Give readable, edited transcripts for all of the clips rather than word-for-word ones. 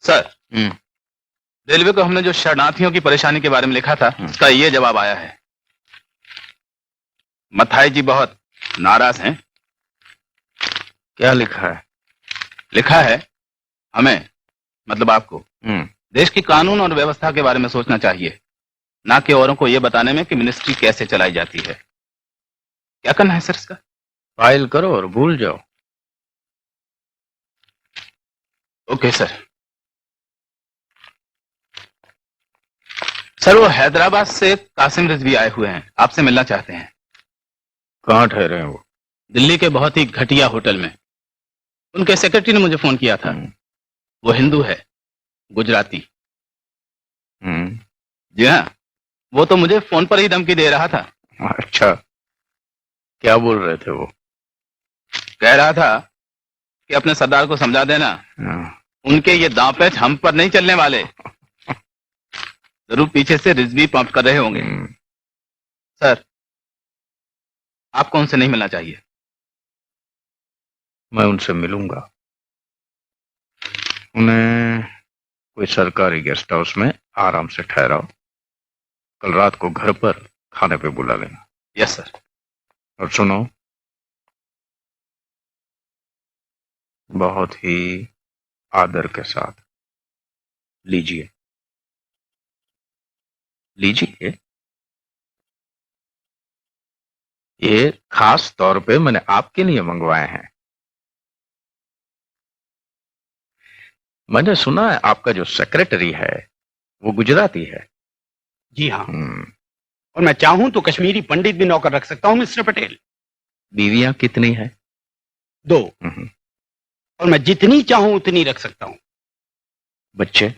Sir, railway को हमने जो शरणार्थियों की परेशानी के बारे में लिखा था उसका ये जवाब आया है। मथाई जी बहुत नाराज हैं। क्या लिखा है? लिखा है हमें, मतलब आपको, देश की कानून और व्यवस्था के बारे में सोचना चाहिए, ना कि औरों को यह बताने में कि मिनिस्ट्री कैसे चलाई जाती है। क्या करना है सर इसका? फाइल करो और भूल जाओ। Okay sir. सर, वो हैदराबाद से कासिम रिजवी आए हुए हैं, आपसे मिलना चाहते हैं। कहाँ ठहरे हैं वो? दिल्ली के बहुत ही घटिया होटल में। उनके सेक्रेटरी ने मुझे फोन किया था। वो हिंदू है, गुजराती। जी हाँ, वो तो मुझे फोन पर ही धमकी दे रहा था। अच्छा, क्या बोल रहे थे वो? कह रहा था कि अपने सरदार को समझा देना, उनके ये दांव पेच हम पर नहीं चलने वाले। जरूर पीछे से रिजवी पंप कर रहे होंगे। सर, आपको उनसे नहीं मिलना चाहिए। मैं उनसे मिलूंगा। उन्हें कोई सरकारी गेस्ट हाउस में आराम से ठहराओ। कल रात को घर पर खाने पे बुला लेना। Yes sir. और सुनो, बहुत ही आदर के साथ लीजिए। लीजिए, ये खास तौर पे मैंने आपके लिए मंगवाए हैं। मैंने सुना है आपका जो सेक्रेटरी है वो गुजराती है। जी हाँ, और मैं चाहूं तो कश्मीरी पंडित भी नौकर रख सकता हूं मिस्टर पटेल। बीवियां कितनी है? 2। और मैं जितनी चाहूं उतनी रख सकता हूं। बच्चे?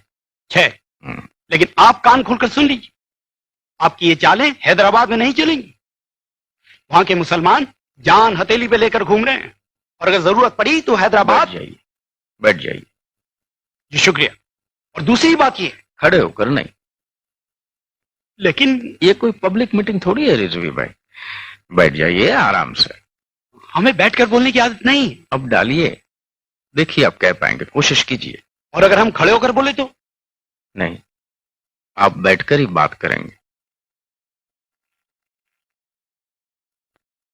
6। लेकिन आप कान खोलकर सुन लीजिए, आपकी ये चालें हैदराबाद में नहीं चलेंगी। वहां के मुसलमान जान हथेली पे लेकर घूम रहे हैं, और अगर जरूरत पड़ी तो हैदराबाद। बैठ जाइए। जी शुक्रिया। और दूसरी बात ये, खड़े होकर नहीं। लेकिन ये कोई पब्लिक मीटिंग थोड़ी है रिजवी भाई। बैठ जाइए आराम से। हमें बैठकर बोलने की आदत नहीं। अब डालिए, देखिए आप कह पाएंगे, कोशिश कीजिए। और अगर हम खड़े होकर बोले तो? नहीं, आप बैठकर ही बात करेंगे।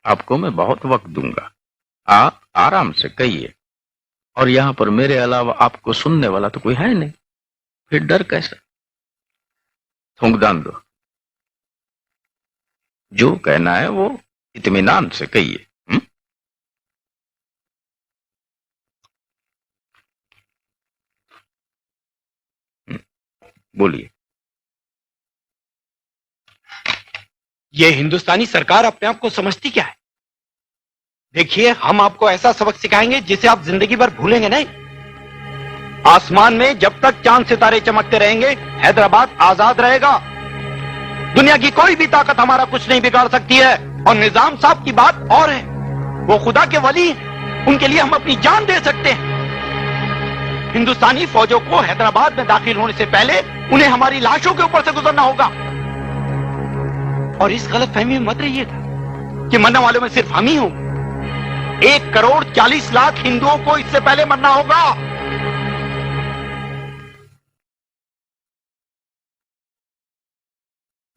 आपको मैं बहुत वक्त दूंगा, आप आराम से कहिए। और यहां पर मेरे अलावा आपको सुनने वाला तो कोई है नहीं, फिर डर कैसा? थूंकदान दो। जो कहना है वो इत्मीनान से कहिए। बोलिए। ये हिंदुस्तानी सरकार अपने आप को समझती क्या है? देखिए, हम आपको ऐसा सबक सिखाएंगे जिसे आप जिंदगी भर भूलेंगे नहीं। आसमान में जब तक चांद सितारे चमकते रहेंगे, हैदराबाद आजाद रहेगा। दुनिया की कोई भी ताकत हमारा कुछ नहीं बिगाड़ सकती है। और निजाम साहब की बात और है, वो खुदा के वली हैं, उनके लिए हम अपनी जान दे सकते हैं। हिंदुस्तानी फौजों को हैदराबाद में दाखिल होने से पहले उन्हें हमारी लाशों के ऊपर से गुजरना होगा। और इस गलतफहमी में मत रहिएगा कि मरने वालों में सिर्फ हम ही हों। 1,40,00,000 हिंदुओं को इससे पहले मरना होगा।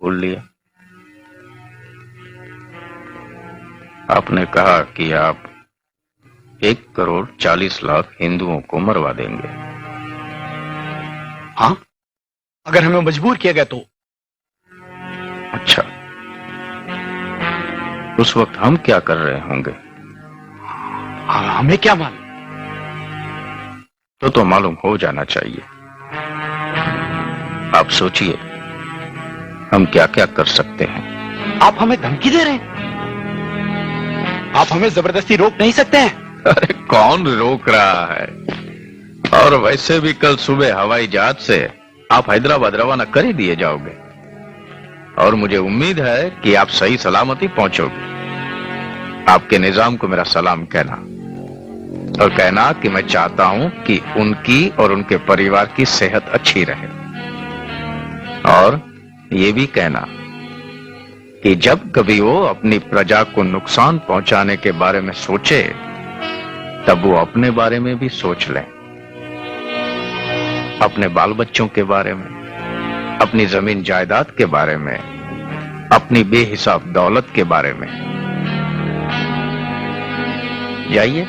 बोल लिया। आपने कहा कि आप 1,40,00,000 हिंदुओं को मरवा देंगे। हाँ, अगर हमें मजबूर किया गया तो। अच्छा, उस वक्त हम क्या कर रहे होंगे? हमें क्या मालूम? तो मालूम हो जाना चाहिए। आप सोचिए, हम क्या क्या कर सकते हैं। आप हमें धमकी दे रहे हैं? आप हमें जबरदस्ती रोक नहीं सकते हैं। अरे कौन रोक रहा है? और वैसे भी कल सुबह हवाई जहाज से आप हैदराबाद रवाना कर ही दिए जाओगे, और मुझे उम्मीद है कि आप सही सलामती पहुंचोगे। आपके निजाम को मेरा सलाम कहना, और कहना कि मैं चाहता हूं कि उनकी और उनके परिवार की सेहत अच्छी रहे। और ये भी कहना कि जब कभी वो अपनी प्रजा को नुकसान पहुंचाने के बारे में सोचे, तब वो अपने बारे में भी सोच लें। अपने बाल बच्चों के बारे में, अपनी जमीन जायदाद के बारे में, अपनी बेहिसाब दौलत के बारे में। जाइए।